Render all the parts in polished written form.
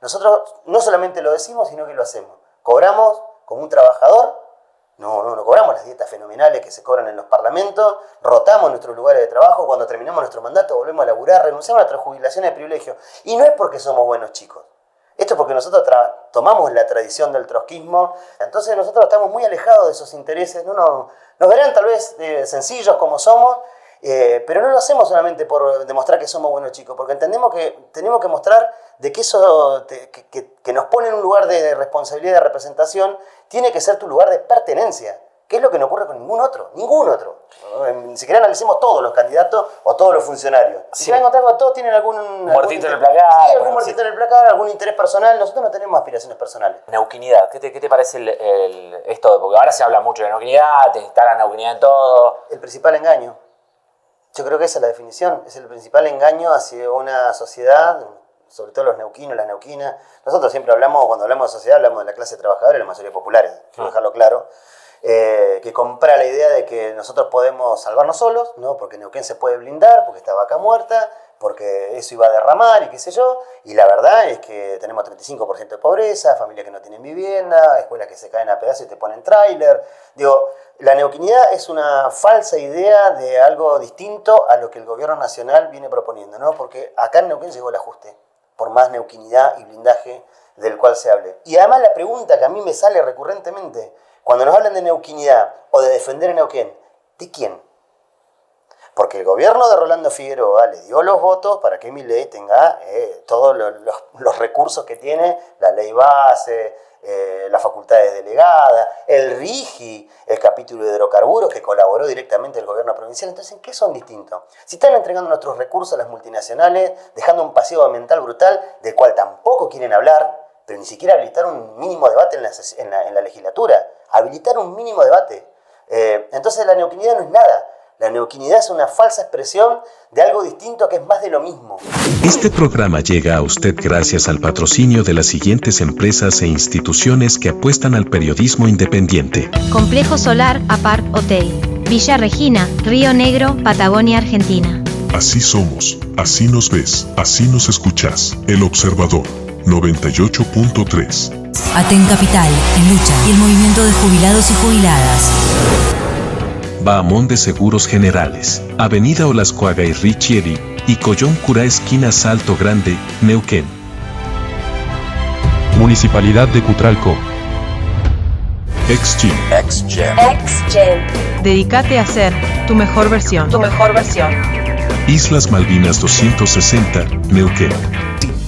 Nosotros no solamente lo decimos, sino que lo hacemos. Cobramos como un trabajador, no cobramos las dietas fenomenales que se cobran en los parlamentos, rotamos nuestros lugares de trabajo, cuando terminamos nuestro mandato volvemos a laburar, renunciamos a nuestras jubilaciones de privilegio. Y no es porque somos buenos chicos. Esto es porque nosotros tomamos la tradición del trotskismo, entonces nosotros estamos muy alejados de esos intereses. Nos verán tal vez sencillos como somos, pero no lo hacemos solamente por demostrar que somos buenos chicos, porque entendemos que tenemos que mostrar de que eso que nos pone en un lugar de responsabilidad y de representación tiene que ser tu lugar de pertenencia, que es lo que no ocurre con ningún otro. Ni siquiera analicemos todos los candidatos o todos los funcionarios. Si sí. Encontrar que todos tienen algún muertito en el placar. Sí, algún muertito en el placar, algún interés personal. Nosotros no tenemos aspiraciones personales. Neuquinidad, ¿qué te parece esto? Porque ahora se habla mucho de neuquinidad, te instalan neuquinidad en todo. El principal engaño. Yo creo que esa es la definición. Es el principal engaño hacia una sociedad, sobre todo los neuquinos, las neuquinas. Nosotros siempre cuando hablamos de sociedad, hablamos de la clase trabajadora y la mayoría populares, quiero dejarlo claro. Que compra la idea de que nosotros podemos salvarnos solos, ¿no? Porque Neuquén se puede blindar, porque está vaca muerta, porque eso iba a derramar y qué sé yo. Y la verdad es que tenemos 35% de pobreza, familias que no tienen vivienda, escuelas que se caen a pedazos y te ponen tráiler. Digo, la neuquinidad es una falsa idea de algo distinto a lo que el gobierno nacional viene proponiendo, ¿no? Porque acá en Neuquén llegó el ajuste, por más neuquinidad y blindaje del cual se hable. Y además la pregunta que a mí me sale recurrentemente, cuando nos hablan de neuquinidad o de defender a Neuquén, ¿de quién? Porque el gobierno de Rolando Figueroa le dio los votos para que Milei tenga todos los recursos que tiene, la ley base, las facultades delegadas, el RIGI, el capítulo de hidrocarburos que colaboró directamente el gobierno provincial. Entonces, ¿en qué son distintos? Si están entregando nuestros recursos a las multinacionales, dejando un pasivo ambiental brutal, del cual tampoco quieren hablar, pero ni siquiera habilitar un mínimo debate en la legislatura. Habilitar un mínimo debate. Entonces la neuquinidad no es nada. La neuquinidad es una falsa expresión de algo distinto que es más de lo mismo. Este programa llega a usted gracias al patrocinio de las siguientes empresas e instituciones que apuestan al periodismo independiente. Complejo Solar Apart Hotel, Villa Regina, Río Negro, Patagonia, Argentina. Así somos, así nos ves, así nos escuchás. El Observador, 98.3. Aten Capital, en lucha, y el movimiento de jubilados y jubiladas. Bahamón de Seguros Generales, Avenida Olascuaga y Richieri, y Collón Curá esquina Salto Grande, Neuquén. Municipalidad de Cutralcó. XGen. Dedícate a ser tu mejor versión. Islas Malvinas 260, Neuquén.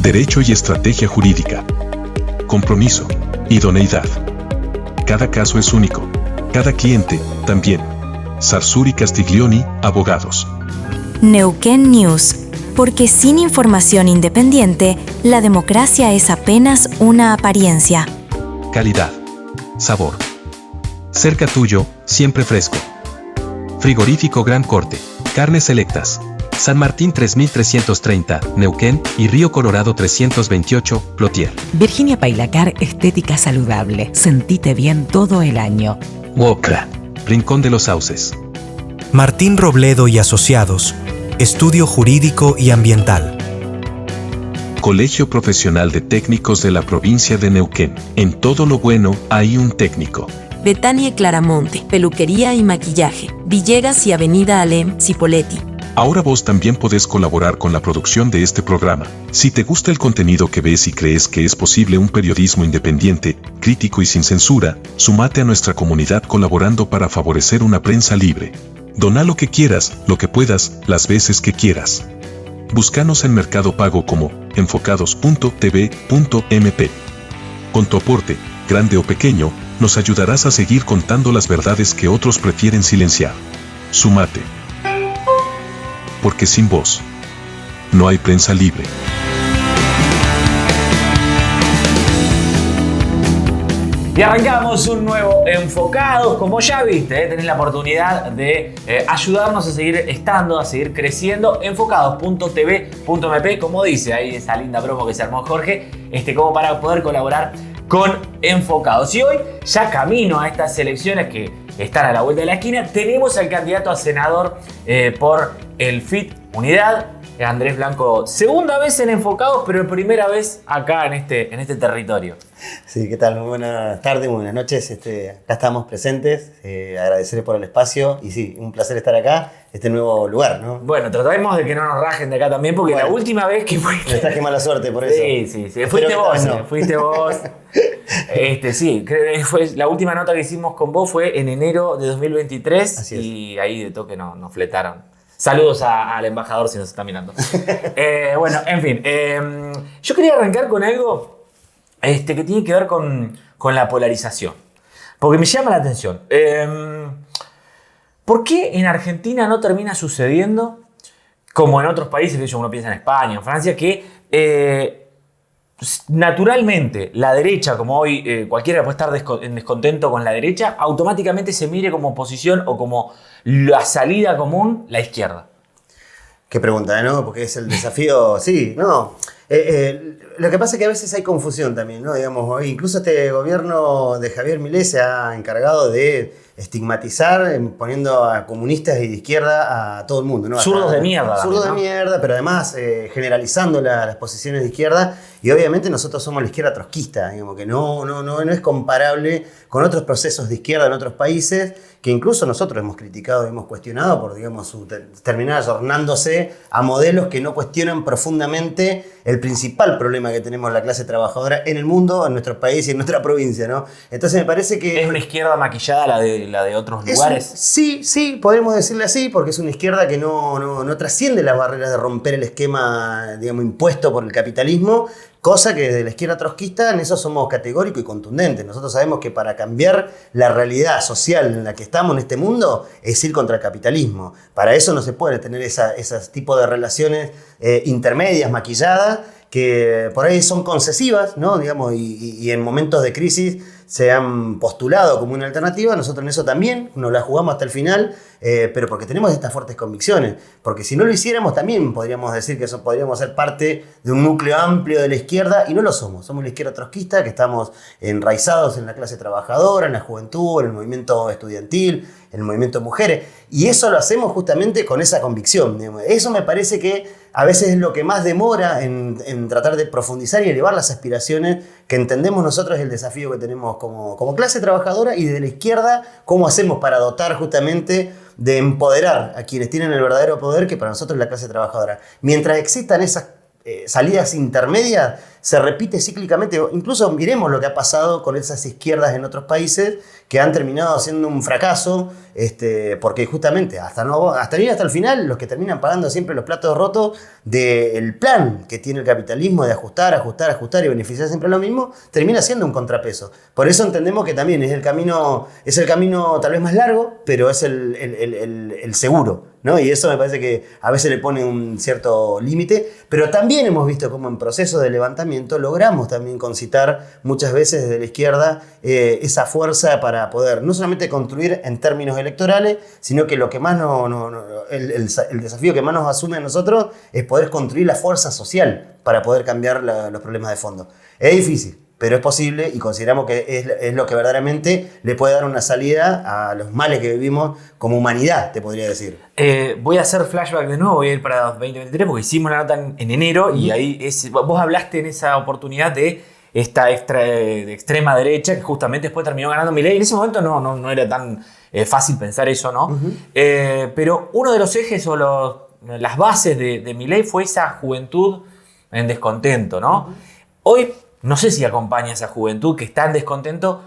Derecho y estrategia jurídica. Compromiso. Idoneidad. Cada caso es único. Cada cliente, también. Sarsuri Castiglioni, abogados. Neuquén News. Porque sin información independiente, la democracia es apenas una apariencia. Calidad. Sabor. Cerca tuyo, siempre fresco. Frigorífico Gran Corte. Carnes selectas. San Martín 3330, Neuquén, y Río Colorado 328, Plotier. Virginia Pailacar, estética saludable. Sentite bien todo el año. Wokra, Rincón de los Sauces. Martín Robledo y Asociados, Estudio Jurídico y Ambiental. Colegio Profesional de Técnicos de la provincia de Neuquén. En todo lo bueno hay un técnico. Betania Claramonte, peluquería y maquillaje. Villegas y Avenida Alem, Cipoletti. Ahora vos también podés colaborar con la producción de este programa. Si te gusta el contenido que ves y crees que es posible un periodismo independiente, crítico y sin censura, sumate a nuestra comunidad colaborando para favorecer una prensa libre. Dona lo que quieras, lo que puedas, las veces que quieras. Búscanos en Mercado Pago como enfocados.tv.mp. Con tu aporte, grande o pequeño, nos ayudarás a seguir contando las verdades que otros prefieren silenciar. Sumate. Porque sin vos, no hay prensa libre. Y arrancamos un nuevo Enfocados. Como ya viste, tenés la oportunidad de ayudarnos a seguir estando, a seguir creciendo. Enfocados.tv.mp, como dice ahí esa linda promo que se armó Jorge, como para poder colaborar con Enfocados. Y hoy, ya camino a estas elecciones que están a la vuelta de la esquina, tenemos al candidato a senador por el FIT Unidad, Andrés Blanco. Segunda vez en Enfocados, pero primera vez acá en este territorio. Sí, ¿qué tal? Muy buenas tardes, muy buenas noches. Acá estamos presentes. Agradecerles por el espacio y sí, un placer estar acá, este nuevo lugar, ¿no? Bueno, trataremos de que no nos rajen de acá también, porque la última vez que fuiste... Me traje mala suerte por eso. Sí. Fuiste vos, no. Fuiste vos. Sí, fue la última nota que hicimos con vos fue en enero de 2023. Así es. Y ahí de toque nos fletaron. Saludos al embajador si nos está mirando. Bueno, en fin. Yo quería arrancar con algo que tiene que ver con la polarización. Porque me llama la atención. ¿Por qué en Argentina no termina sucediendo, como en otros países, que uno piensa en España, en Francia, que naturalmente la derecha, como hoy cualquiera puede estar en descontento con la derecha, automáticamente se mire como oposición o como la salida común la izquierda? Qué pregunta, ¿no? Porque es el desafío, sí, no. Lo que pasa es que a veces hay confusión también, ¿no? Digamos, incluso este gobierno de Javier Milei se ha encargado de estigmatizar, poniendo a comunistas y de izquierda a todo el mundo, ¿no? Zurdos de mierda. Zurdos de mierda, pero además generalizando las posiciones de izquierda. Y obviamente nosotros somos la izquierda trotskista, digamos, que no es comparable con otros procesos de izquierda en otros países, que incluso nosotros hemos criticado y hemos cuestionado por, digamos, terminar ayornándose a modelos que no cuestionan profundamente el principal problema que tenemos la clase trabajadora en el mundo, en nuestro país y en nuestra provincia, ¿no? Entonces me parece que... ¿Es una izquierda maquillada la de otros lugares? Sí, podemos decirle así, porque es una izquierda que no trasciende las barreras de romper el esquema, digamos, impuesto por el capitalismo, cosa que desde la izquierda trotskista en eso somos categóricos y contundentes. Nosotros sabemos que para cambiar la realidad social en la que estamos en este mundo es ir contra el capitalismo. Para eso no se puede tener ese tipo de relaciones intermedias, maquilladas, que por ahí son concesivas, ¿no? Digamos, y en momentos de crisis se han postulado como una alternativa. Nosotros en eso también nos la jugamos hasta el final, pero porque tenemos estas fuertes convicciones. Porque si no lo hiciéramos también podríamos decir que podríamos ser parte de un núcleo amplio de la izquierda, y no lo somos. Somos la izquierda trotskista, que estamos enraizados en la clase trabajadora, en la juventud, en el movimiento estudiantil, en el movimiento de mujeres. Y eso lo hacemos justamente con esa convicción. Eso me parece que a veces es lo que más demora en tratar de profundizar y elevar las aspiraciones que entendemos nosotros el desafío que tenemos como clase trabajadora, y desde la izquierda cómo hacemos para dotar justamente de empoderar a quienes tienen el verdadero poder, que para nosotros es la clase trabajadora. Mientras existan esas salidas intermedias, se repite cíclicamente. Incluso miremos lo que ha pasado con esas izquierdas en otros países que han terminado siendo un fracaso, porque justamente hasta ir hasta el final, los que terminan pagando siempre los platos rotos del plan que tiene el capitalismo de ajustar y beneficiar siempre lo mismo, termina siendo un contrapeso. Por eso entendemos que también es el camino tal vez más largo, pero es el seguro, ¿no? Y eso me parece que a veces le pone un cierto límite, pero también hemos visto cómo en procesos de levantamiento logramos también concitar muchas veces desde la izquierda esa fuerza para poder no solamente construir en términos electorales, sino que lo que más el desafío que más nos asume a nosotros es poder construir la fuerza social para poder cambiar los problemas de fondo. Es difícil, pero es posible, y consideramos que es lo que verdaderamente le puede dar una salida a los males que vivimos como humanidad, te podría decir. Voy a hacer flashback de nuevo, voy a ir para 2023, porque hicimos la nota en enero, y ahí vos hablaste en esa oportunidad de esta de extrema derecha, que justamente después terminó ganando Milei. En ese momento no era tan fácil pensar eso, ¿no? Pero uno de los ejes o las bases de Milei fue esa juventud en descontento, ¿no? Hoy no sé si acompaña esa juventud que está en descontento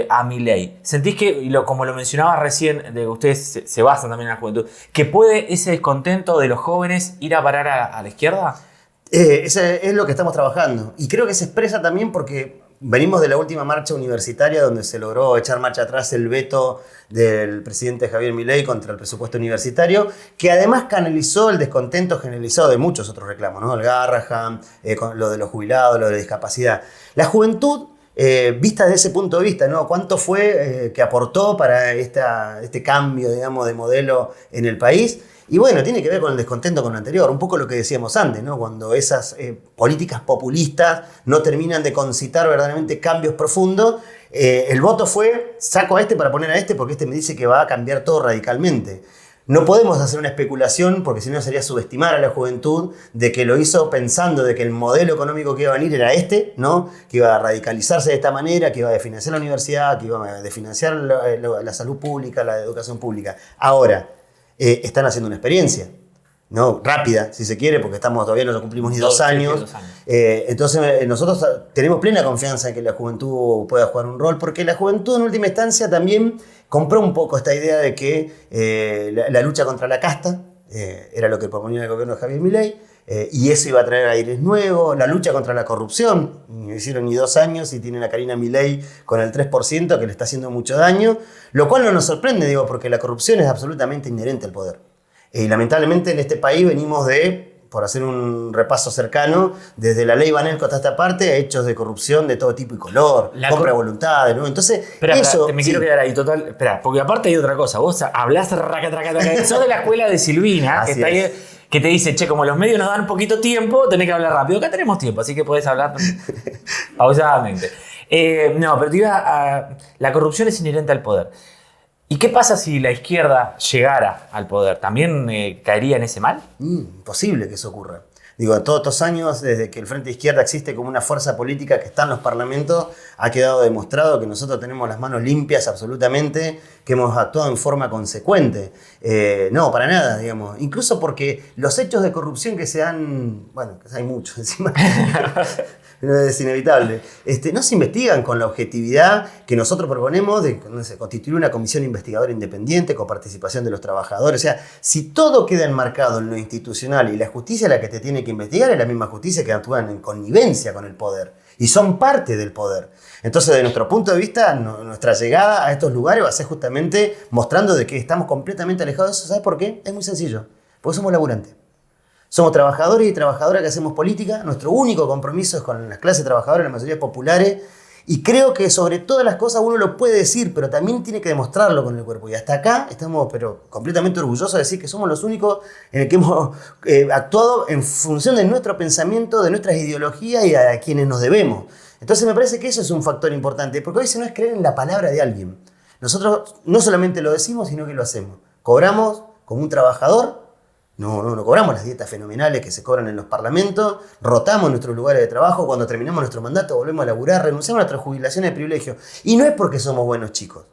a Milei. ¿Sentís que, como lo mencionaba recién, de que ustedes se basan también en la juventud, que puede ese descontento de los jóvenes ir a parar a la izquierda? Ese es lo que estamos trabajando. Y creo que se expresa también porque venimos de la última marcha universitaria, donde se logró echar marcha atrás el veto del presidente Javier Milei contra el presupuesto universitario, que además canalizó el descontento generalizado de muchos otros reclamos, ¿no? El Garrahan, con lo de los jubilados, lo de la discapacidad. La juventud, vista desde ese punto de vista, ¿no? ¿Cuánto fue que aportó para este cambio, digamos, de modelo en el país? Y bueno, tiene que ver con el descontento con lo anterior, un poco lo que decíamos antes, ¿no? Cuando esas políticas populistas no terminan de concitar verdaderamente cambios profundos, el voto fue, saco a este para poner a este porque este me dice que va a cambiar todo radicalmente. No podemos hacer una especulación, porque si no sería subestimar a la juventud, de que lo hizo pensando de que el modelo económico que iba a venir era este, ¿no? Que iba a radicalizarse de esta manera, que iba a desfinanciar la universidad, que iba a desfinanciar la salud pública, la educación pública. Ahora, están haciendo una experiencia, ¿no? Rápida, si se quiere, porque todavía no cumplimos ni 2 años. Entonces nosotros tenemos plena confianza en que la juventud pueda jugar un rol, porque la juventud en última instancia también compró un poco esta idea de que la lucha contra la casta era lo que proponía el gobierno de Javier Milei, y eso iba a traer aires nuevos, la lucha contra la corrupción, no hicieron ni 2 años y tienen a Karina Milei con el 3% que le está haciendo mucho daño, lo cual no nos sorprende, digo, porque la corrupción es absolutamente inherente al poder. Y lamentablemente en este país venimos por hacer un repaso cercano, desde la ley Banelco hasta esta parte, hechos de corrupción de todo tipo y color, compra de voluntades, ¿no? Entonces, me quiero quedar ahí total. Espera, porque aparte hay otra cosa. Vos hablás sos de la escuela de Silvina, que está ahí, que te dice, che, como los medios nos dan poquito tiempo, tenés que hablar rápido. Acá tenemos tiempo, así que podés hablar pausadamente. No, pero la corrupción es inherente al poder. ¿Y qué pasa si la izquierda llegara al poder? ¿También caería en ese mal? Imposible que eso ocurra. Digo, todos estos años, desde que el Frente Izquierda existe como una fuerza política que está en los parlamentos, ha quedado demostrado que nosotros tenemos las manos limpias absolutamente, que hemos actuado en forma consecuente. No, para nada, digamos. Incluso porque los hechos de corrupción que se han... Bueno, hay muchos encima. Es inevitable. No se investigan con la objetividad que nosotros proponemos de constituir una comisión investigadora independiente con participación de los trabajadores. O sea, si todo queda enmarcado en lo institucional y la justicia la que te tiene que investigar es la misma justicia que actúan en connivencia con el poder y son parte del poder. Entonces, de nuestro punto de vista, nuestra llegada a estos lugares va a ser justamente mostrando de que estamos completamente alejados de eso. ¿Sabes por qué? Es muy sencillo. Porque somos laburantes. Somos trabajadores y trabajadoras que hacemos política. Nuestro único compromiso es con las clases trabajadoras, las mayorías populares. Y creo que sobre todas las cosas uno lo puede decir, pero también tiene que demostrarlo con el cuerpo. Y hasta acá estamos completamente orgullosos de decir que somos los únicos en el que hemos actuado en función de nuestro pensamiento, de nuestras ideologías y a quienes nos debemos. Entonces me parece que eso es un factor importante, porque hoy si no es creer en la palabra de alguien. Nosotros no solamente lo decimos, sino que lo hacemos. Cobramos como un trabajador. No cobramos las dietas fenomenales que se cobran en los parlamentos, rotamos nuestros lugares de trabajo, cuando terminamos nuestro mandato volvemos a laburar, renunciamos a nuestras jubilaciones de privilegio. Y no es porque somos buenos chicos.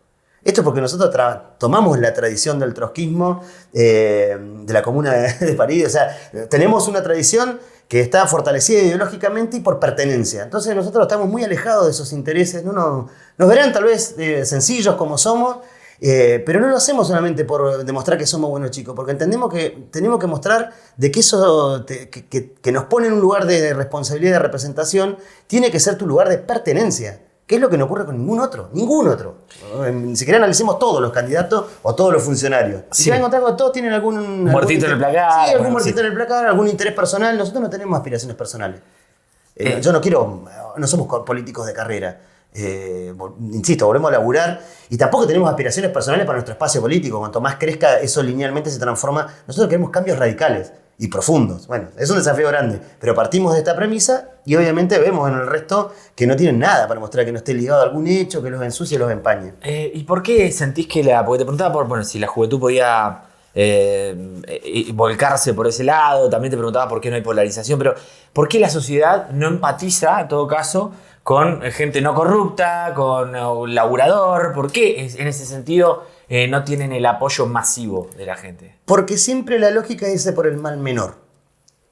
Esto es porque nosotros tomamos la tradición del trotskismo de la Comuna de París. O sea, tenemos una tradición que está fortalecida ideológicamente y por pertenencia. Entonces nosotros estamos muy alejados de esos intereses. Nos verán tal vez sencillos como somos, pero no lo hacemos solamente por demostrar que somos buenos chicos, porque entendemos que tenemos que mostrar de que eso que nos pone en un lugar de responsabilidad y de representación tiene que ser tu lugar de pertenencia, que es lo que no ocurre con ningún otro. Ni siquiera analicemos todos los candidatos o todos los funcionarios. Si se van a encontrar con todos tienen algún muertito en el placar. Sí, algún muertito en el placar, algún interés personal. Nosotros no tenemos aspiraciones personales. Yo no somos políticos de carrera. Insisto, volvemos a laburar y tampoco tenemos aspiraciones personales para nuestro espacio político. Cuanto más crezca, eso linealmente se transforma. Nosotros queremos cambios radicales y profundos. Bueno, es un desafío grande, pero partimos de esta premisa y obviamente vemos en el resto que no tienen nada para mostrar que no esté ligado a algún hecho, que los ensucie y los empañe. ¿Y por qué sentís que porque te preguntaba si la juventud podía volcarse por ese lado, también te preguntaba por qué no hay polarización, pero ¿por qué la sociedad no empatiza, en todo caso, con gente no corrupta, con laburador? ¿Por qué en ese sentido no tienen el apoyo masivo de la gente? Porque siempre la lógica es por el mal menor.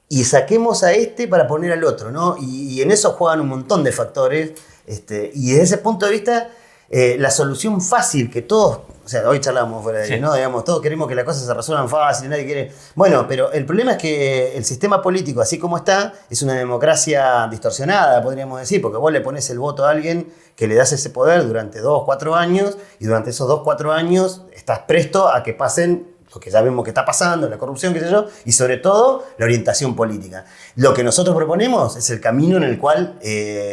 Y saquemos a este para poner al otro, ¿no? Y en eso juegan un montón de factores. Y desde ese punto de vista, la solución fácil que todos... O sea, hoy charlamos fuera de ahí, ¿no? Digamos, todos queremos que las cosas se resuelvan fácil, nadie quiere... Bueno, pero el problema es que el sistema político, así como está, es una democracia distorsionada, podríamos decir, porque vos le pones el voto a alguien que le das ese poder durante 2 o 4 años, y durante esos 2 o 4 años estás presto a que pasen lo que ya vemos que está pasando, la corrupción, qué sé yo, y sobre todo la orientación política. Lo que nosotros proponemos es el camino en el cual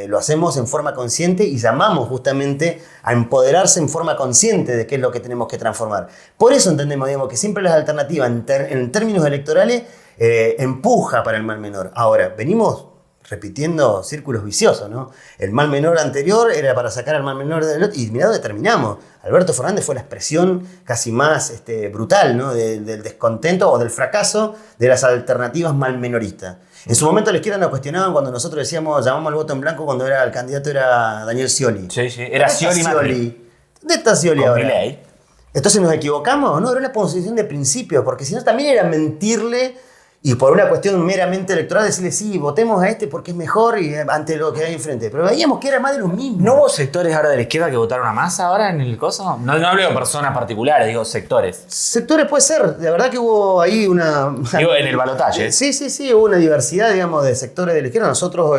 lo hacemos en forma consciente y llamamos justamente a empoderarse en forma consciente de qué es lo que tenemos que transformar. Por eso entendemos, que siempre las alternativas en términos electorales empuja para el mal menor. Ahora, venimos repitiendo círculos viciosos, ¿no? El mal menor anterior era para sacar al mal menor del otro, y mirá dónde terminamos. Alberto Fernández fue la expresión casi más brutal, ¿no? Del descontento o del fracaso de las alternativas mal menoristas. En su momento la izquierda nos cuestionaban cuando nosotros decíamos, llamamos al voto en blanco cuando el candidato era Daniel Scioli. Sí, era Scioli. ¿Dónde está Scioli ahora? Milei. Entonces nos equivocamos, ¿no? Era una posición de principio, porque si no también era mentirle y por una cuestión meramente electoral decirle sí, votemos a este porque es mejor y ante lo que hay enfrente. Pero veíamos que era más de lo mismo. ¿No hubo sectores ahora de la izquierda que votaron a Massa ahora en el coso? No hablo de personas particulares, digo sectores. Sectores puede ser, de verdad que hubo ahí una... Digo, en el balotaje. Sí, hubo una diversidad, digamos, de sectores de la izquierda. Nosotros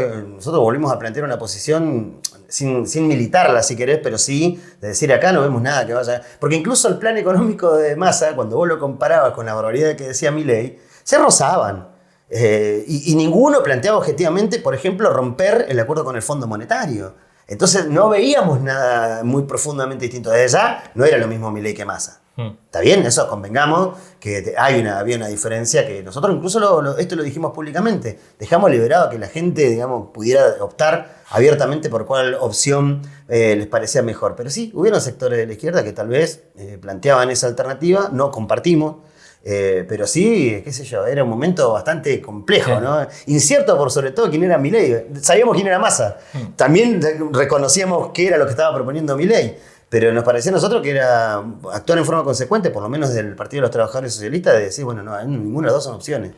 volvimos a plantear una posición sin militarla, si querés, pero sí de decir acá no vemos nada que vaya... Porque incluso el plan económico de Massa, cuando vos lo comparabas con la barbaridad que decía Milei, se rozaban. Y ninguno planteaba objetivamente, por ejemplo, romper el acuerdo con el Fondo Monetario. Entonces no veíamos nada muy profundamente distinto. Desde ya no era lo mismo Milei que Massa. Está bien, eso convengamos que había una diferencia que nosotros incluso esto lo dijimos públicamente. Dejamos liberado que la gente, digamos, pudiera optar abiertamente por cuál opción les parecía mejor. Pero sí, hubieron sectores de la izquierda que tal vez planteaban esa alternativa, no compartimos. Pero sí, qué sé yo, era un momento bastante complejo, ¿no? Incierto por sobre todo quién era Milei. Sabíamos quién era Massa. También reconocíamos qué era lo que estaba proponiendo Milei. Pero nos parecía a nosotros que era actuar en forma consecuente, por lo menos del Partido de los Trabajadores Socialistas, de decir, bueno, no, ninguna de las dos son opciones.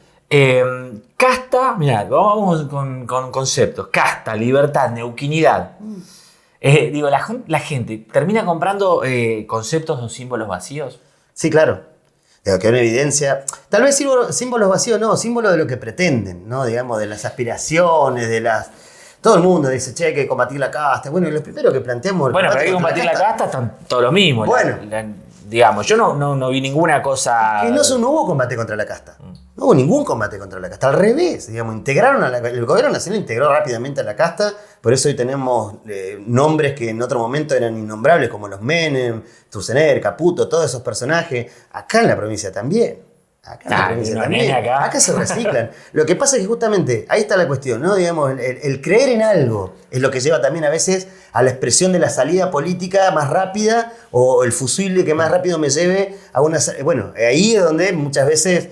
Casta, mirá, vamos con conceptos. Casta, libertad, neuquinidad. Digo, la gente termina comprando conceptos o símbolos vacíos. Sí, claro. Que una evidencia, tal vez símbolos vacíos no, símbolos de lo que pretenden, ¿no? Digamos, de las aspiraciones, de las... Todo el mundo dice, che, hay que combatir la casta. Bueno, y lo primero que planteamos... Bueno, pero hay que combatir la casta, están todos los mismos. Bueno. Digamos, yo no vi ninguna cosa... Que no hubo combate contra la casta. No hubo ningún combate contra la casta. Al revés, digamos, el gobierno nacional integró rápidamente a la casta. Por eso hoy tenemos nombres que en otro momento eran innombrables, como los Menem, Tusener, Caputo, todos esos personajes. Acá en la provincia también. Acá se reciclan. Lo que pasa es que justamente ahí está la cuestión, ¿no? Digamos, el creer en algo es lo que lleva también a veces a la expresión de la salida política más rápida o el fusible que más rápido me lleve a una... Bueno, ahí es donde muchas veces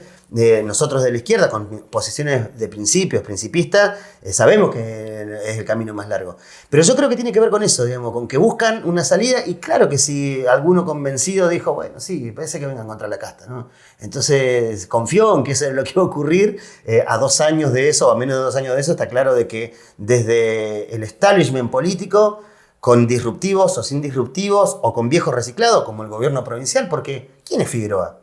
nosotros de la izquierda, con posiciones de principistas, sabemos que es el camino más largo. Pero yo creo que tiene que ver con eso, digamos, con que buscan una salida y claro que si alguno convencido dijo, bueno, sí, parece que vengan contra la casta, ¿no? Entonces confió en que eso es lo que iba a ocurrir. A 2 años de eso, a menos de 2 años de eso, está claro de que desde el establishment político, con disruptivos o sin disruptivos, o con viejos reciclados, como el gobierno provincial, porque ¿quién es Figueroa?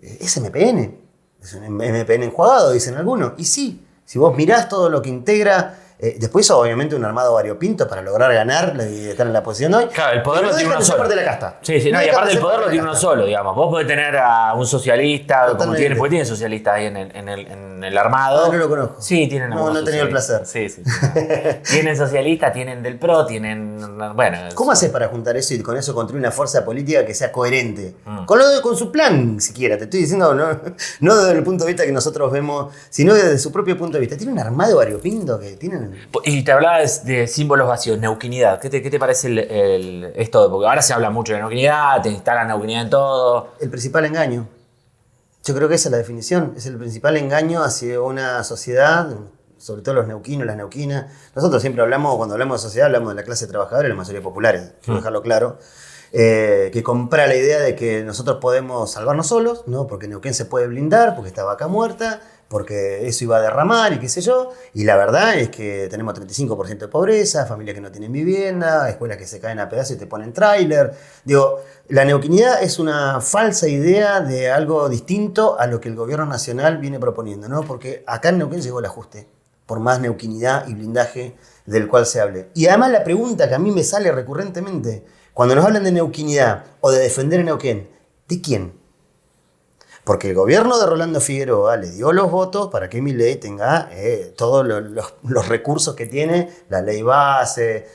Es MPN. Es un MPN enjuagado, dicen algunos. Y sí, si vos mirás todo lo que integra, después obviamente un armado variopinto para lograr ganar y estar en la posición hoy. Claro, el poder lo tiene uno solo. Parte de la casta. Sí, y aparte el poder lo tiene uno solo, digamos. Vos podés tener a un socialista, porque tienen socialistas ahí en el armado. No lo conozco. Sí, tienen. No he tenido el placer. Sí. Tienen socialistas, tienen del PRO, tienen... Bueno. ¿Cómo haces para juntar eso y con eso construir una fuerza política que sea coherente? Con su plan, siquiera. Te estoy diciendo, no desde el punto de vista que nosotros vemos, sino desde su propio punto de vista. Tiene un armado variopinto que tienen... Y te hablaba de símbolos vacíos, neuquinidad. ¿Qué te parece esto? Porque ahora se habla mucho de neuquinidad, te instalan neuquinidad en todo. El principal engaño. Yo creo que esa es la definición. Es el principal engaño hacia una sociedad, sobre todo los neuquinos, las neuquinas. Nosotros siempre cuando hablamos de sociedad, hablamos de la clase trabajadora y la mayoría populares. Quiero dejarlo claro. Que compra la idea de que nosotros podemos salvarnos solos, ¿no? Porque Neuquén se puede blindar, porque está vaca muerta, porque eso iba a derramar y qué sé yo. Y la verdad es que tenemos 35% de pobreza, familias que no tienen vivienda, escuelas que se caen a pedazos y te ponen tráiler. Digo, la neuquinidad es una falsa idea de algo distinto a lo que el gobierno nacional viene proponiendo, ¿no? Porque acá en Neuquén llegó el ajuste, por más neuquinidad y blindaje del cual se hable. Y además la pregunta que a mí me sale recurrentemente, cuando nos hablan de neuquinidad o de defender a Neuquén, ¿de quién? Porque el gobierno de Rolando Figueroa le dio los votos para que Milei tenga todos los recursos que tiene, la ley base,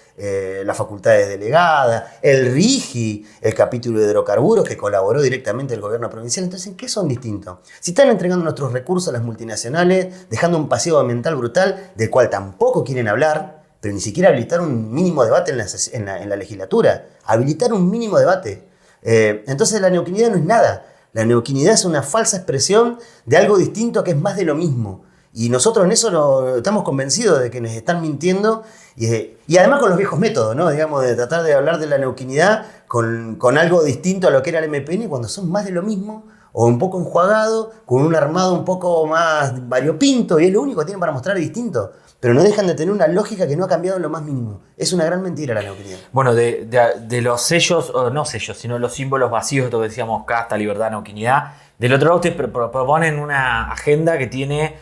las facultades delegadas, el RIGI, el capítulo de hidrocarburos que colaboró directamente el gobierno provincial. Entonces, ¿en qué son distintos? Si están entregando nuestros recursos a las multinacionales, dejando un pasivo ambiental brutal, del cual tampoco quieren hablar, pero ni siquiera habilitar un mínimo debate en la legislatura. Habilitar un mínimo debate. Entonces la neuquinidad no es nada. La neuquinidad es una falsa expresión de algo distinto que es más de lo mismo. Y nosotros en eso estamos convencidos de que nos están mintiendo. Y además con los viejos métodos, ¿no? Digamos, de tratar de hablar de la neuquinidad con algo distinto a lo que era el MPN, cuando son más de lo mismo, o un poco enjuagado, con un armado un poco más variopinto, y es lo único que tienen para mostrar distinto. Pero no dejan de tener una lógica que no ha cambiado en lo más mínimo. Es una gran mentira la neuquinidad. Bueno, de los sellos, o no sellos, sino los símbolos vacíos, esto que decíamos, casta, libertad, neuquinidad, del otro lado ustedes proponen una agenda que tiene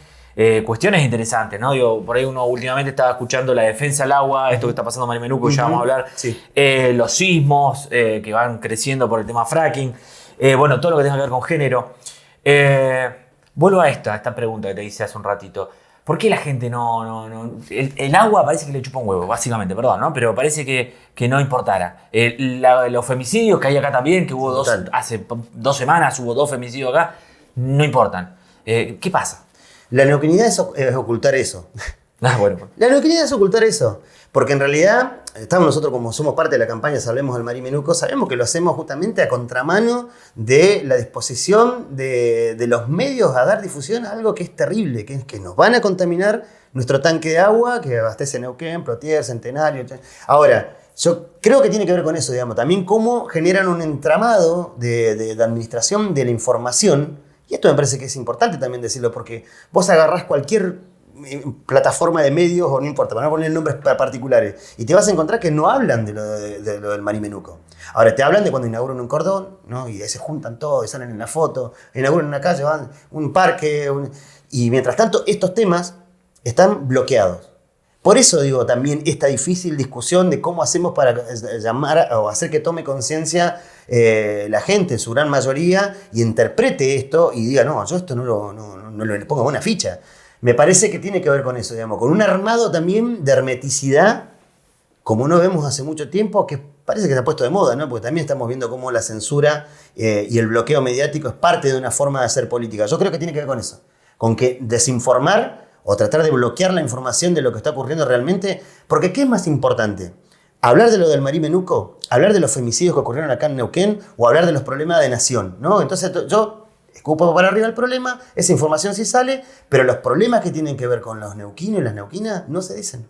cuestiones interesantes, ¿no? Digo, por ahí uno últimamente estaba escuchando la defensa al agua, esto que está pasando en Marimenuco, ya vamos a hablar, sí. Los sismos que van creciendo por el tema fracking, bueno, todo lo que tenga que ver con género. Vuelvo a esta pregunta que te hice hace un ratito. ¿Por qué la gente no el agua parece que le chupa un huevo, básicamente, perdón, ¿no? Pero parece que no importara. Los femicidios que hay acá también, que hubo hace 2 semanas hubo 2 femicidios acá, no importan. ¿Qué pasa? La neuquinidad es ocultar eso. Bueno. La neuquinidad es ocultar eso. Porque en realidad, estamos nosotros como somos parte de la campaña Salvemos al Marimenuco, sabemos que lo hacemos justamente a contramano de la disposición de los medios a dar difusión a algo que es terrible, que es que nos van a contaminar nuestro tanque de agua que abastece Neuquén, Plotier, Centenario. Ahora, yo creo que tiene que ver con eso, digamos, también cómo generan un entramado de administración de la información. Y esto me parece que es importante también decirlo, porque vos agarrás cualquier plataforma de medios, o no importa, para no poner nombres particulares, y te vas a encontrar que no hablan de lo del Marimenuco. Ahora, te hablan de cuando inauguran un cordón, ¿no? Y ahí se juntan todos y salen en la foto, inauguran una calle, van un parque, y mientras tanto estos temas están bloqueados. Por eso digo también esta difícil discusión de cómo hacemos para llamar o hacer que tome conciencia la gente en su gran mayoría y interprete esto y diga, no, yo esto no le pongo buena ficha. Me parece que tiene que ver con eso, digamos, con un armado también de hermeticidad, como no vemos hace mucho tiempo, que parece que se ha puesto de moda, ¿no? Porque también estamos viendo cómo la censura y el bloqueo mediático es parte de una forma de hacer política. Yo creo que tiene que ver con eso, con que desinformar o tratar de bloquear la información de lo que está ocurriendo realmente, porque ¿qué es más importante? ¿Hablar de lo del Marimenuco? ¿Hablar de los femicidios que ocurrieron acá en Neuquén? ¿O hablar de los problemas de nación? ¿No? Entonces yo escupo para arriba el problema, esa información sí sale, pero los problemas que tienen que ver con los neuquinos y las neuquinas no se dicen.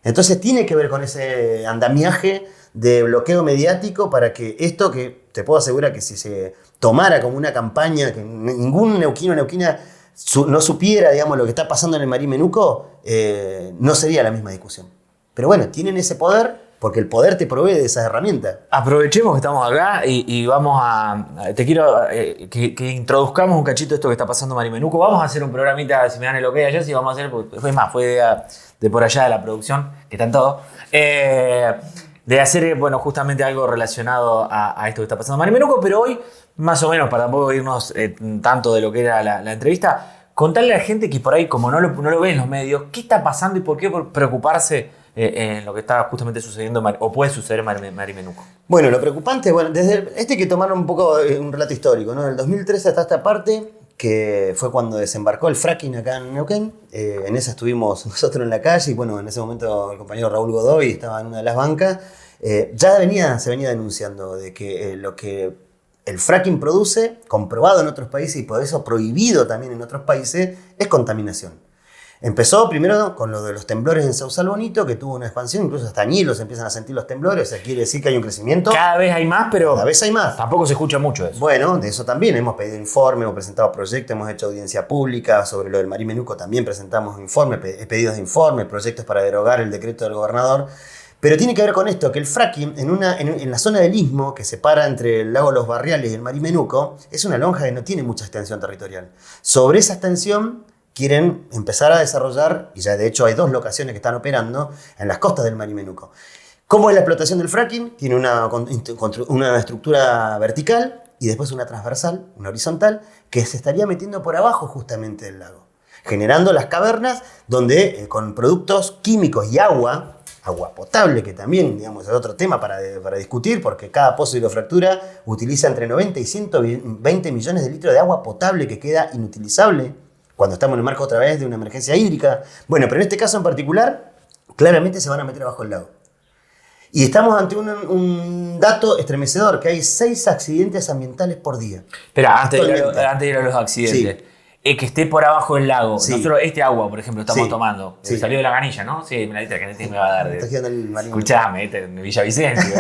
Entonces tiene que ver con ese andamiaje de bloqueo mediático para que esto, que te puedo asegurar que si se tomara como una campaña, que ningún neuquino o neuquina no supiera, digamos, lo que está pasando en el Marimenuco, no sería la misma discusión. Pero bueno, tienen ese poder, porque el poder te provee de esas herramientas. Aprovechemos que estamos acá y vamos a... Te quiero que introduzcamos un cachito de esto que está pasando en Marimenuco. Vamos a hacer un programita, si me dan el ok ayer, sí vamos a hacer... Fue más, fue idea de por allá de la producción, que están todos. De hacer, bueno, justamente algo relacionado a esto que está pasando en Marimenuco, pero hoy, más o menos, para tampoco irnos tanto de lo que era la entrevista, contarle a la gente que por ahí, como no lo ven en los medios, qué está pasando y por qué preocuparse en lo que está justamente sucediendo o puede suceder en Marimenuco. Bueno, lo preocupante, desde hay que tomar un poco un relato histórico, ¿no? En el 2013 hasta esta parte, que fue cuando desembarcó el fracking acá en Neuquén. En esa estuvimos nosotros en la calle y bueno, en ese momento el compañero Raúl Godoy estaba en una de las bancas. Se venía denunciando de que lo que el fracking produce, comprobado en otros países y por eso prohibido también en otros países, es contaminación. Empezó primero con lo de los temblores en Sausal Bonito, que tuvo una expansión, incluso hasta Ñilos empiezan a sentir los temblores, o sea, quiere decir que hay un crecimiento. Cada vez hay más, pero cada vez hay más. Tampoco se escucha mucho de eso. Bueno, de eso también hemos pedido informe, hemos presentado proyectos, hemos hecho audiencia pública sobre lo del Marimenuco, también presentamos informe, pedidos de informe, proyectos para derogar el decreto del gobernador. Pero tiene que ver con esto, que el fracking en la zona del istmo, que separa entre el lago Los Barriales y el Marimenuco, es una lonja que no tiene mucha extensión territorial. Sobre esa extensión quieren empezar a desarrollar, y ya de hecho hay 2 locaciones que están operando, en las costas del Marimenuco. ¿Cómo es la explotación del fracking? Tiene una estructura vertical, y después una transversal, una horizontal, que se estaría metiendo por abajo justamente del lago, generando las cavernas donde con productos químicos y agua potable, que también, digamos, es otro tema para discutir, porque cada pozo de hidrofractura utiliza entre 90 y 120 millones de litros de agua potable que queda inutilizable cuando estamos en el marco otra vez de una emergencia hídrica. Bueno, pero en este caso en particular, claramente se van a meter abajo del lago. Y estamos ante un dato estremecedor, que hay 6 accidentes ambientales por día. Espera, antes de ir a los accidentes. Sí. Que esté por abajo del lago. Sí. Nosotros este agua, por ejemplo, estamos tomando. Sí. Salió de la canilla, ¿no? Sí, me la diste, que me va a dar. Escuchame, en Villavicencio.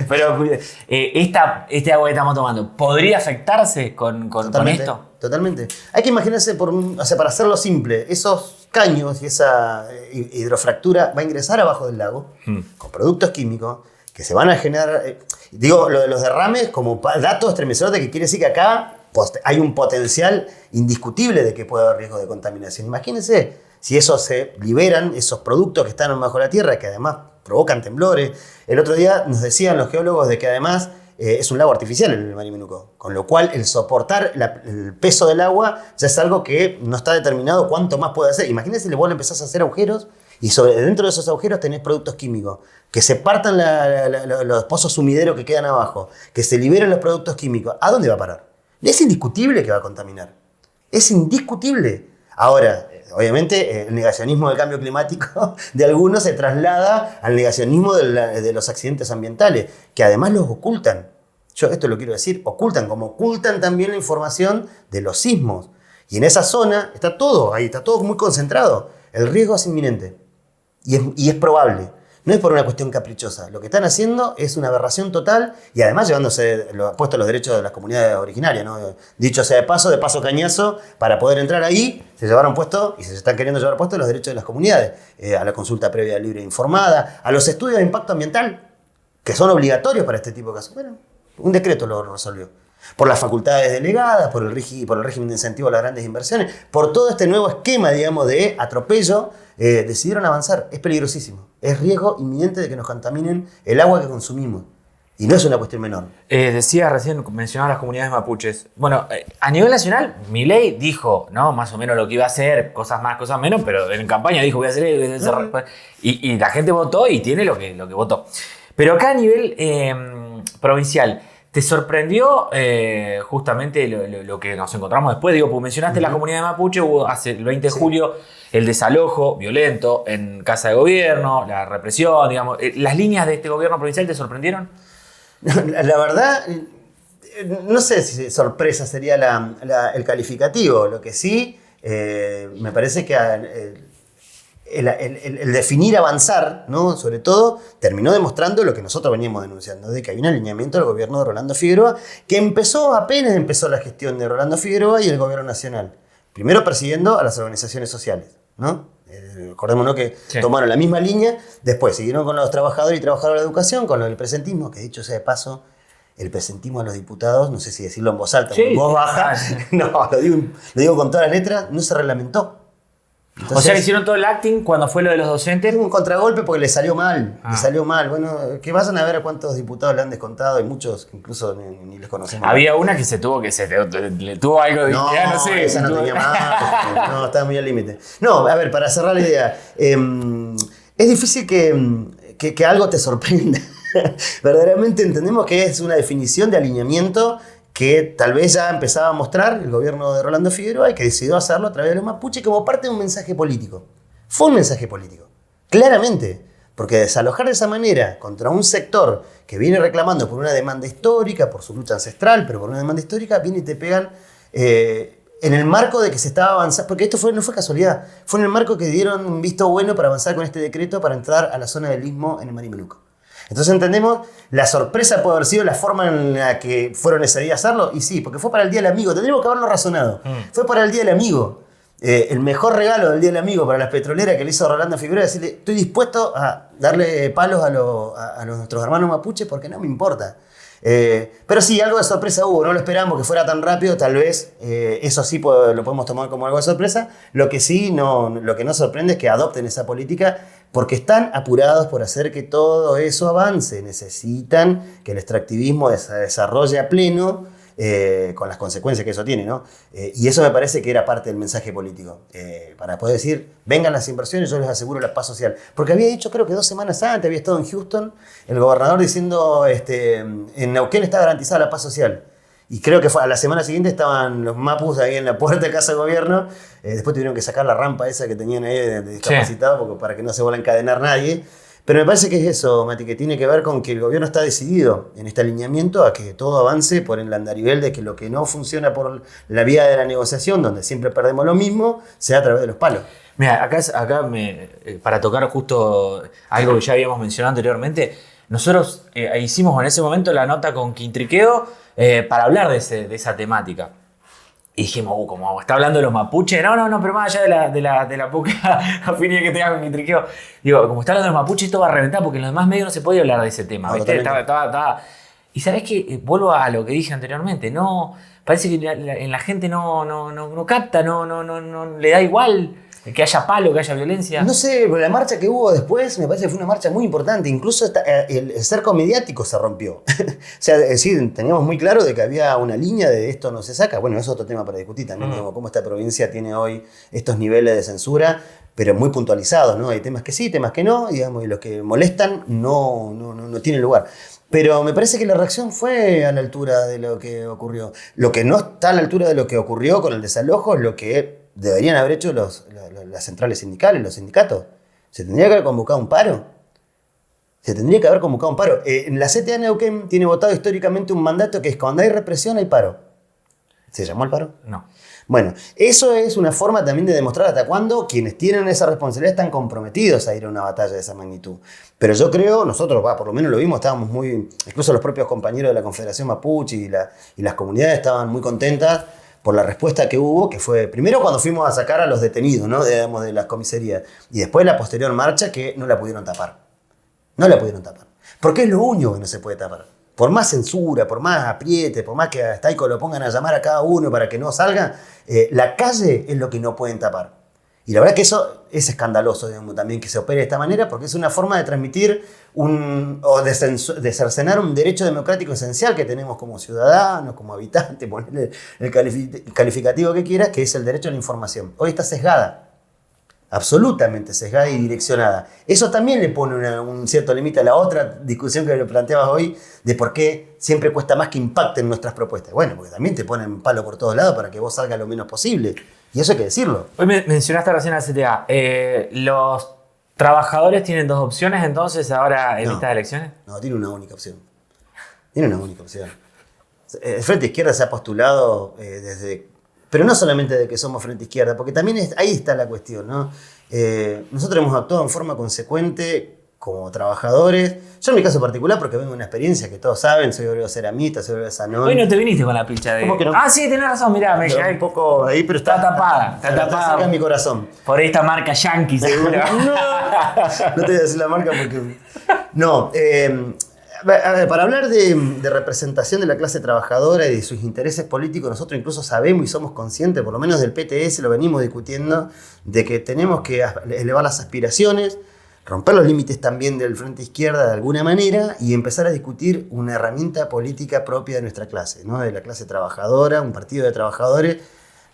Pero este agua que estamos tomando, ¿podría afectarse con esto? Totalmente. Hay que imaginarse, para hacerlo simple, esos caños y esa hidrofractura va a ingresar abajo del lago con productos químicos que se van a generar. Digo, lo de los derrames como dato estremecedor de que quiere decir que acá hay un potencial indiscutible de que puede haber riesgo de contaminación. Imagínense si se liberan esos productos que están bajo la tierra, que además provocan temblores. El otro día nos decían los geólogos de que además es un lago artificial el Marimenuco, con lo cual el soportar el peso del agua ya es algo que no está determinado cuánto más puede hacer. Imagínense si vos le empezás a hacer agujeros y dentro de esos agujeros tenés productos químicos, que se partan los pozos sumideros que quedan abajo, que se liberen los productos químicos. ¿A dónde va a parar? Es indiscutible que va a contaminar. Es indiscutible. Ahora, obviamente, el negacionismo del cambio climático de algunos se traslada al negacionismo de los accidentes ambientales, que además los ocultan. Yo esto lo quiero decir, ocultan, como ocultan también la información de los sismos. Y en esa zona está todo muy concentrado. El riesgo es inminente y es probable. No es por una cuestión caprichosa. Lo que están haciendo es una aberración total y además llevándose puestos los derechos de las comunidades originarias, ¿no? Dicho sea de paso cañazo, para poder entrar ahí se llevaron puesto y se están queriendo llevar puestos los derechos de las comunidades. A la consulta previa libre e informada, a los estudios de impacto ambiental, que son obligatorios para este tipo de casos. Bueno, un decreto lo resolvió. Por las facultades delegadas, por el régimen de incentivo a las grandes inversiones, por todo este nuevo esquema, digamos, de atropello, decidieron avanzar. Es peligrosísimo. Es riesgo inminente de que nos contaminen el agua que consumimos. Y no es una cuestión menor. Decía recién, mencionaba las comunidades mapuches. Bueno, a nivel nacional, Milei dijo, ¿no? Más o menos lo que iba a hacer, cosas más, cosas menos, pero en campaña dijo, voy a hacer eso. Y la gente votó y tiene lo que votó. Pero acá a nivel provincial, ¿te sorprendió justamente lo que nos encontramos después? Digo, pues mencionaste la comunidad de mapuche, hubo hace el 20 de julio el desalojo violento en Casa de Gobierno, la represión, digamos. ¿Las líneas de este gobierno provincial te sorprendieron? La verdad, no sé si sorpresa sería el calificativo. Lo que sí, me parece que el definir avanzar, ¿no? Sobre todo, terminó demostrando lo que nosotros veníamos denunciando, de que hay un alineamiento del gobierno de Rolando Figueroa, que apenas empezó la gestión de Rolando Figueroa y el gobierno nacional. Primero persiguiendo a las organizaciones sociales, ¿no? Acordémonos que tomaron la misma línea, después siguieron con los trabajadores y trabajadoras de la educación, con lo del presentismo, que dicho sea de paso, el presentismo a los diputados, no sé si decirlo en voz alta o en voz baja, no, lo digo con todas las letras, no se reglamentó. Entonces, o sea, hicieron todo el acting cuando fue lo de los docentes. Un contragolpe porque le salió mal. Bueno, que vayan a ver a cuántos diputados le han descontado. Hay muchos que incluso ni les conocemos. Había una que le tuvo algo de... No sé. Esa no tenía más. No, estaba muy al límite. No, a ver, para cerrar la idea. Es difícil que algo te sorprenda. Verdaderamente entendemos que es una definición de alineamiento que tal vez ya empezaba a mostrar el gobierno de Rolando Figueroa y que decidió hacerlo a través de los mapuches como parte de un mensaje político. Fue un mensaje político, claramente, porque desalojar de esa manera contra un sector que viene reclamando por una demanda histórica, por su lucha ancestral, pero por una demanda histórica, viene y te pegan en el marco de que se estaba avanzando, porque esto no fue casualidad, fue en el marco que dieron un visto bueno para avanzar con este decreto para entrar a la zona del Istmo en el Marimenuco. Entonces entendemos, la sorpresa puede haber sido la forma en la que fueron ese día a hacerlo, y sí, porque fue para el Día del Amigo, tendríamos que haberlo razonado. Fue para el Día del Amigo. El mejor regalo del Día del Amigo para las petroleras que le hizo Rolando Figueroa es decirle, estoy dispuesto a darle palos a nuestros hermanos mapuches porque no me importa. Pero sí, algo de sorpresa hubo, no lo esperamos que fuera tan rápido, tal vez eso sí lo podemos tomar como algo de sorpresa. Lo que no sorprende es que adopten esa política porque están apurados por hacer que todo eso avance. Necesitan que el extractivismo se desarrolle a pleno, con las consecuencias que eso tiene, ¿no? Y eso me parece que era parte del mensaje político, para poder decir, vengan las inversiones, yo les aseguro la paz social. Porque había dicho, creo que 2 semanas antes, había estado en Houston, el gobernador diciendo, en Neuquén está garantizada la paz social. Y creo que a la semana siguiente estaban los mapus ahí en la puerta de Casa de Gobierno, después tuvieron que sacar la rampa esa que tenían ahí de discapacitados, porque para que no se vuelva a encadenar nadie. Pero me parece que es eso, Mati, que tiene que ver con que el gobierno está decidido en este alineamiento a que todo avance por el andarivel de que lo que no funciona por la vía de la negociación, donde siempre perdemos lo mismo, sea a través de los palos. Mira, acá para tocar justo algo que ya habíamos mencionado anteriormente, nosotros hicimos en ese momento la nota con Quintriqueo para hablar de esa temática. Y dijimos, como está hablando de los mapuches, no, pero más allá de la poca afinidad que tenga con Quintriqueo, digo, como está hablando de los mapuches, esto va a reventar, porque en los demás medios no se podía hablar de ese tema. No, ¿viste? Y sabés que vuelvo a lo que dije anteriormente, no, parece que en la gente no capta, no le da igual que haya palo, que haya violencia. No sé, pero la marcha que hubo después me parece que fue una marcha muy importante. Incluso el cerco mediático se rompió. O sea, es decir, teníamos muy claro de que había una línea de esto no se saca. Bueno, eso es otro tema para discutir también, digamos, cómo esta provincia tiene hoy estos niveles de censura, pero muy puntualizados, ¿no? Hay temas que sí, temas que no, digamos, y los que molestan no tienen lugar. Pero me parece que la reacción fue a la altura de lo que ocurrió. Lo que no está a la altura de lo que ocurrió con el desalojo es lo que deberían haber hecho las centrales sindicales, los sindicatos. Se tendría que haber convocado un paro. La CTA Neuquén tiene votado históricamente un mandato que es cuando hay represión hay paro. ¿Se llamó el paro? No. Bueno, eso es una forma también de demostrar hasta cuándo quienes tienen esa responsabilidad están comprometidos a ir a una batalla de esa magnitud. Pero yo creo, nosotros por lo menos lo vimos, estábamos incluso los propios compañeros de la Confederación Mapuche y las comunidades estaban muy contentas por la respuesta que hubo, que fue primero cuando fuimos a sacar a los detenidos, ¿no? de las comisarías, y después la posterior marcha que no la pudieron tapar. Porque es lo único que no se puede tapar. Por más censura, por más apriete, por más que a Staico lo pongan a llamar a cada uno para que no salga, la calle es lo que no pueden tapar. Y la verdad que eso es escandaloso, digamos, también que se opere de esta manera, porque es una forma de transmitir de cercenar un derecho democrático esencial que tenemos como ciudadanos, como habitantes, ponerle el calificativo que quieras, que es el derecho a la información. Hoy está sesgada, absolutamente sesgada y direccionada. Eso también le pone un cierto límite a la otra discusión que le planteabas hoy, de por qué siempre cuesta más que impacten nuestras propuestas. Bueno, porque también te ponen palo por todos lados para que vos salgas lo menos posible. Y eso hay que decirlo. Hoy mencionaste recién a la CTA. ¿Los trabajadores tienen 2 opciones entonces ahora en estas elecciones? No, tiene una única opción. El Frente Izquierda se ha postulado pero no solamente de que somos Frente Izquierda, porque también ahí está la cuestión, ¿no? Nosotros hemos actuado en forma consecuente como trabajadores. Yo en mi caso particular, porque vengo de una experiencia que todos saben, soy obrero ceramista, soy obrero sanón. Hoy no te viniste con la picha de... ¿Cómo que no? Ah, sí, tenés razón, mirá, me cae un poco ahí, pero está tapada. Está cerca en mi corazón. Por esta marca Yankee, seguro. No te voy a decir la marca porque... No, para hablar de representación de la clase trabajadora y de sus intereses políticos, nosotros incluso sabemos y somos conscientes, por lo menos del PTS lo venimos discutiendo, de que tenemos que elevar las aspiraciones, romper los límites también del Frente Izquierda de alguna manera y empezar a discutir una herramienta política propia de nuestra clase, ¿no? De la clase trabajadora, un partido de trabajadores.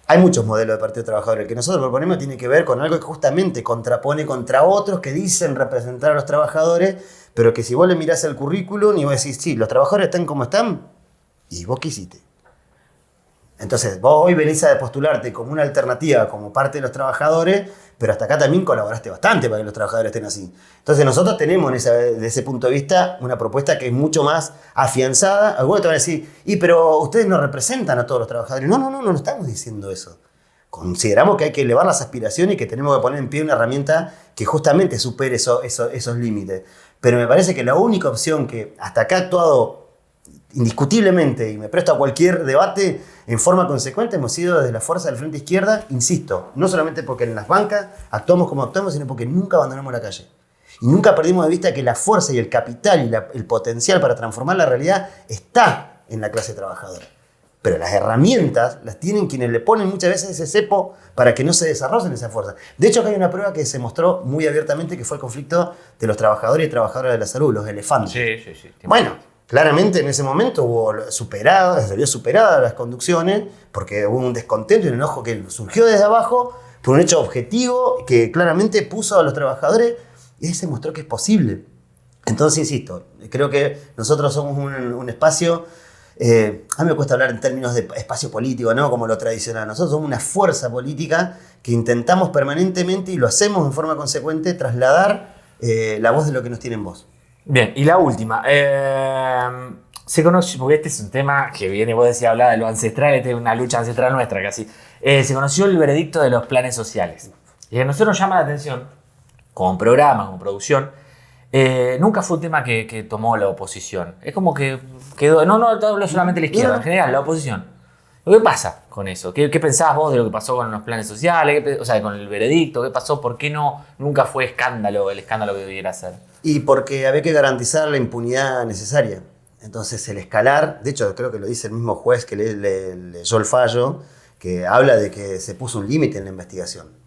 Hay muchos modelos de partido de trabajadores. El que nosotros proponemos tiene que ver con algo que justamente contrapone contra otros que dicen representar a los trabajadores, pero que si vos le mirás el currículum y vos decís, sí, los trabajadores están como están, ¿y vos qué hiciste? Entonces, vos hoy venís a postularte como una alternativa, como parte de los trabajadores, pero hasta acá también colaboraste bastante para que los trabajadores estén así. Entonces, nosotros tenemos desde ese punto de vista una propuesta que es mucho más afianzada. Algunos te van a decir, pero ustedes no representan a todos los trabajadores. No estamos diciendo eso. Consideramos que hay que elevar las aspiraciones y que tenemos que poner en pie una herramienta que justamente supere esos límites. Pero me parece que la única opción que hasta acá ha actuado indiscutiblemente, y me presto a cualquier debate en forma consecuente, hemos sido desde la fuerza del Frente Izquierda, insisto, no solamente porque en las bancas actuamos como actuamos, sino porque nunca abandonamos la calle. Y nunca perdimos de vista que la fuerza y el capital y el potencial para transformar la realidad está en la clase trabajadora. Pero las herramientas las tienen quienes le ponen muchas veces ese cepo para que no se desarrollen esa fuerza. De hecho, acá hay una prueba que se mostró muy abiertamente, que fue el conflicto de los trabajadores y trabajadoras de la salud, los elefantes. Sí. Bueno, claramente en ese momento se vio superadas las conducciones, porque hubo un descontento y un enojo que surgió desde abajo por un hecho objetivo que claramente puso a los trabajadores, y ahí se mostró que es posible. Entonces, insisto, creo que nosotros somos un espacio... a mí me cuesta hablar en términos de espacio político, ¿no? Como lo tradicional. Nosotros somos una fuerza política que intentamos permanentemente, y lo hacemos en forma consecuente, trasladar la voz de lo que nos tiene en voz. Bien, y la última. Se conoce, porque este es un tema que viene, vos decías, hablar de lo ancestral, esta es una lucha ancestral nuestra casi. Se conoció el veredicto de los planes sociales. Y a nosotros nos llama la atención, como programa, como producción, nunca fue un tema que tomó la oposición. Es como que quedó, no hablo solamente de la izquierda, en general, la oposición. ¿Qué pasa con eso? ¿Qué pensabas vos de lo que pasó con los planes sociales? O sea, con el veredicto, ¿qué pasó? ¿Por qué nunca fue el escándalo que debiera ser? Y porque había que garantizar la impunidad necesaria. Entonces el escalar, de hecho creo que lo dice el mismo juez que leyó el fallo, que habla de que se puso un límite en la investigación.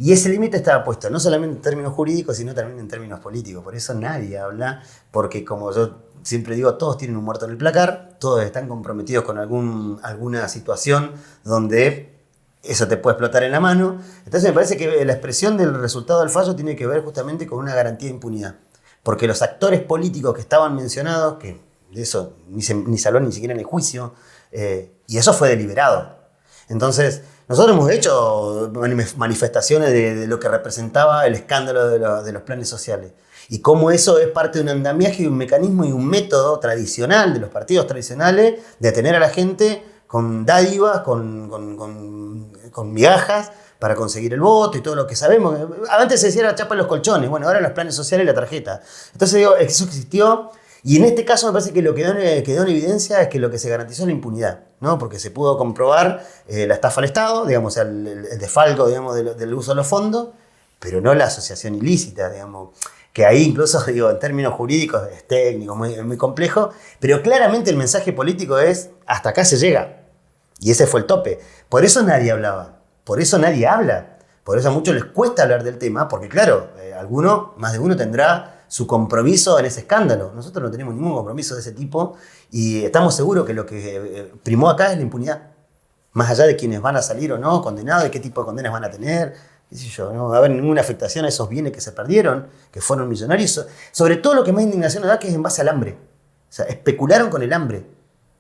Y ese límite estaba puesto no solamente en términos jurídicos, sino también en términos políticos. Por eso nadie habla, porque como yo siempre digo, todos tienen un muerto en el placar, todos están comprometidos con alguna situación donde eso te puede explotar en la mano. Entonces me parece que la expresión del resultado del fallo tiene que ver justamente con una garantía de impunidad. Porque los actores políticos que estaban mencionados, que de eso ni se habló ni siquiera en el juicio, y eso fue deliberado. Entonces, nosotros hemos hecho manifestaciones de lo que representaba el escándalo de los planes sociales. Y cómo eso es parte de un andamiaje y un mecanismo y un método tradicional de los partidos tradicionales de tener a la gente con dádivas, con migajas para conseguir el voto y todo lo que sabemos. Antes se decía la chapa en los colchones, bueno, ahora los planes sociales y la tarjeta. Entonces digo, eso existió. Y en este caso me parece que lo que quedó en evidencia es que lo que se garantizó es la impunidad, ¿no? Porque se pudo comprobar la estafa al Estado, digamos, el desfalco, digamos, del uso de los fondos, pero no la asociación ilícita, digamos, que ahí incluso, digo, en términos jurídicos es técnico, muy complejo, pero claramente el mensaje político es hasta acá se llega. Y ese fue el tope. Por eso nadie hablaba, por eso nadie habla, por eso a muchos les cuesta hablar del tema, porque claro, más de uno tendrá su compromiso en ese escándalo. Nosotros no tenemos ningún compromiso de ese tipo y estamos seguros que lo que primó acá es la impunidad. Más allá de quienes van a salir o no condenados, de qué tipo de condenas van a tener, qué sé yo, no va a haber ninguna afectación a esos bienes que se perdieron, que fueron millonarios. Sobre todo lo que más indignación nos da, que es en base al hambre. O sea, especularon con el hambre.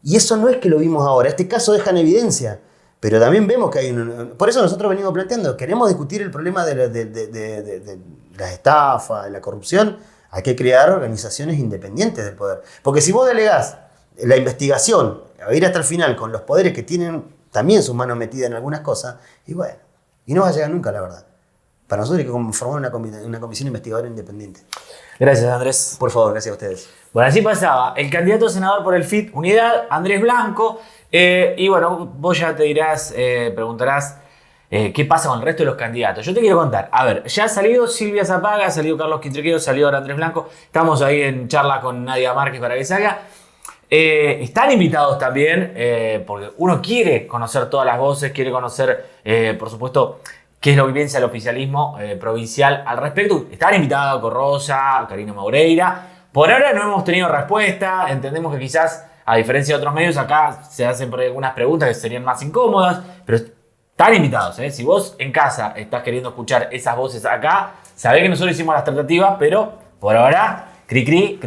Y eso no es que lo vimos ahora. Este caso deja en evidencia. Pero también vemos que hay por eso nosotros venimos planteando, queremos discutir el problema de las estafas, de la corrupción. Hay que crear organizaciones independientes del poder. Porque si vos delegás la investigación a ir hasta el final con los poderes que tienen también sus manos metidas en algunas cosas, y bueno, y no va a llegar nunca, la verdad. Para nosotros hay que formar una comisión investigadora independiente. Gracias, Andrés. Por favor, gracias a ustedes. Bueno, así pasaba el candidato a senador por el FIT Unidad, Andrés Blanco. Y bueno, vos ya te dirás, preguntarás qué pasa con el resto de los candidatos. Yo te quiero contar. A ver, ya ha salido Silvia Zapaga, ha salido Carlos Quintrequero, salió ahora Andrés Blanco. Estamos ahí en charla con Nadia Márquez para que salga. Están invitados también, porque uno quiere conocer todas las voces, quiere conocer, por supuesto, qué es lo que piensa el oficialismo provincial al respecto. Están invitados Corrosa, Karina Maureira. Por ahora no hemos tenido respuesta. Entendemos que quizás, a diferencia de otros medios, acá se hacen por algunas preguntas que serían más incómodas, pero están invitados, ¿eh? Si vos en casa estás queriendo escuchar esas voces acá, sabés que nosotros hicimos las tratativas, pero por ahora, cri.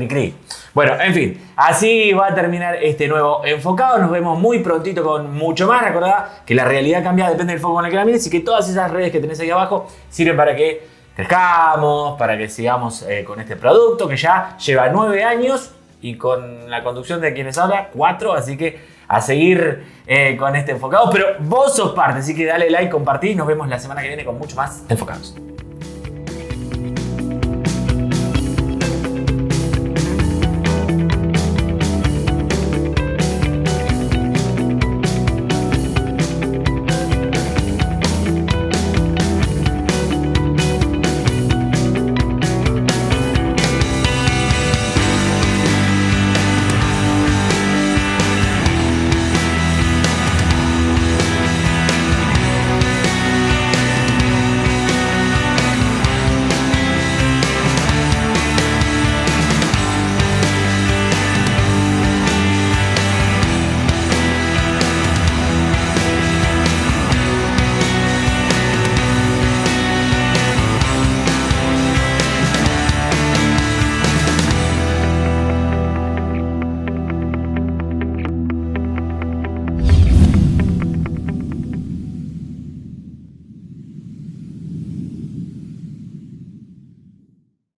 Bueno, en fin, así va a terminar este nuevo Enfocado. Nos vemos muy prontito con mucho más. Recordá que la realidad cambia, depende del foco con el que la mires, y que todas esas redes que tenés ahí abajo sirven para que crezcamos, para que sigamos con este producto que ya lleva 9 años y con la conducción de quienes habla 4, así que a seguir con este Enfocado. Pero vos sos parte, así que dale like, compartí y nos vemos la semana que viene con mucho más Enfocados.